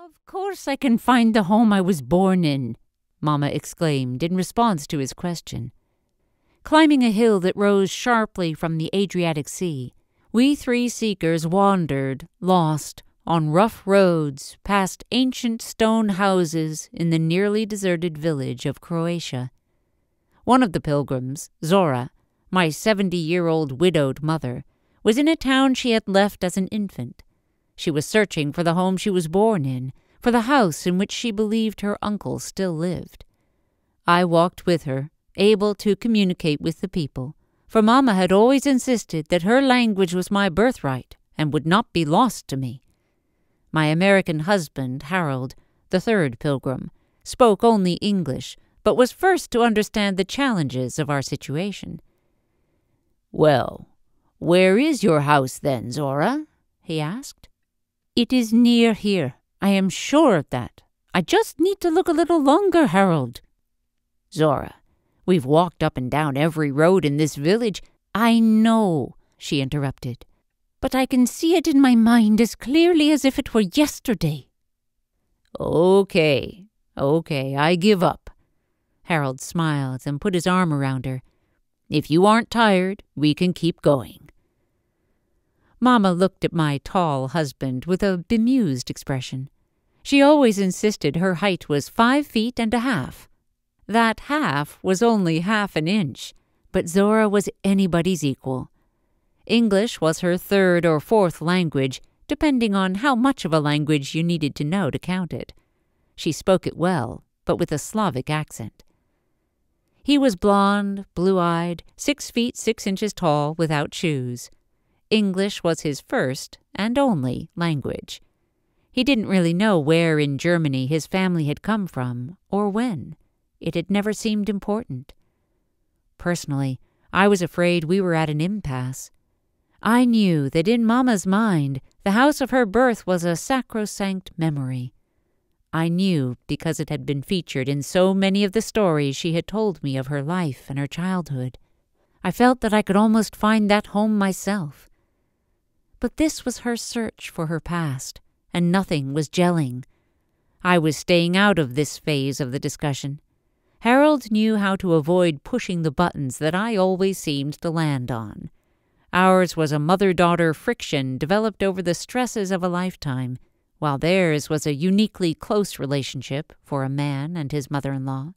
"Of course I can find the home I was born in," Mama exclaimed in response to his question. Climbing a hill that rose sharply from the Adriatic Sea, we three seekers wandered, lost, on rough roads past ancient stone houses in the nearly deserted village of Croatia. One of the pilgrims, Zora, my 70-year-old widowed mother, was in a town she had left as an infant. She was searching for the home she was born in, for the house in which she believed her uncle still lived. I walked with her, able to communicate with the people, for Mama had always insisted that her language was my birthright and would not be lost to me. My American husband, Harold, the third pilgrim, spoke only English, but was first to understand the challenges of our situation. "Well, where is your house then, Zora?" he asked. "It is near here. I am sure of that. I just need to look a little longer, Harold." "Zora, we've walked up and down every road in this village." "I know," she interrupted, "but I can see it in my mind as clearly as if it were yesterday." Okay, I give up." Harold smiled and put his arm around her. "If you aren't tired, we can keep going." Mama looked at my tall husband with a bemused expression. She always insisted her height was 5 feet and a half. That half was only half an inch, but Zora was anybody's equal. English was her third or fourth language, depending on how much of a language you needed to know to count it. She spoke it well, but with a Slavic accent. He was blond, blue-eyed, 6 feet 6 inches tall, without shoes. English was his first and only language. He didn't really know where in Germany his family had come from, or when. It had never seemed important. Personally, I was afraid we were at an impasse. I knew that in Mama's mind, the house of her birth was a sacrosanct memory. I knew because it had been featured in so many of the stories she had told me of her life and her childhood. I felt that I could almost find that home myself. But this was her search for her past, and nothing was gelling. I was staying out of this phase of the discussion. Harold knew how to avoid pushing the buttons that I always seemed to land on. Ours was a mother-daughter friction developed over the stresses of a lifetime, while theirs was a uniquely close relationship for a man and his mother-in-law.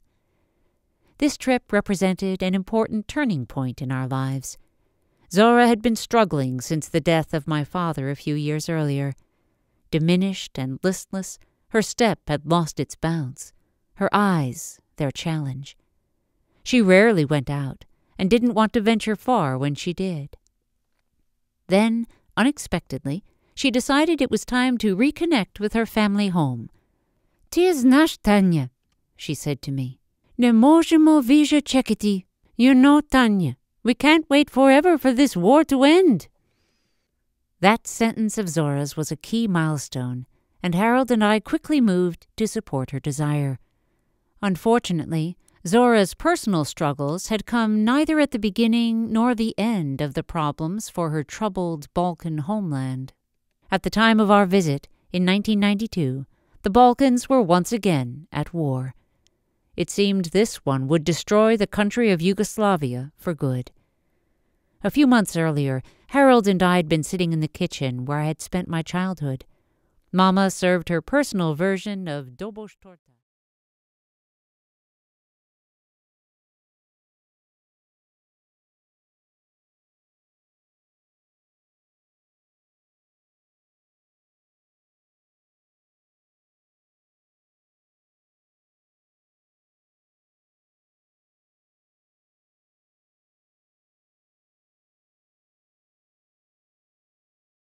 This trip represented an important turning point in our lives. Zora had been struggling since the death of my father a few years earlier. Diminished and listless, her step had lost its bounce, her eyes their challenge. She rarely went out, and didn't want to venture far when she did. Then, unexpectedly, she decided it was time to reconnect with her family home. "Ty znasz, Tania," she said to me. "Ne możemy više čekati. You know, Tania, we can't wait forever for this war to end." That sentence of Zora's was a key milestone, and Harold and I quickly moved to support her desire. Unfortunately, Zora's personal struggles had come neither at the beginning nor the end of the problems for her troubled Balkan homeland. At the time of our visit, in 1992, the Balkans were once again at war. It seemed this one would destroy the country of Yugoslavia for good. A few months earlier, Harold and I had been sitting in the kitchen where I had spent my childhood. Mama served her personal version of dobosh torta.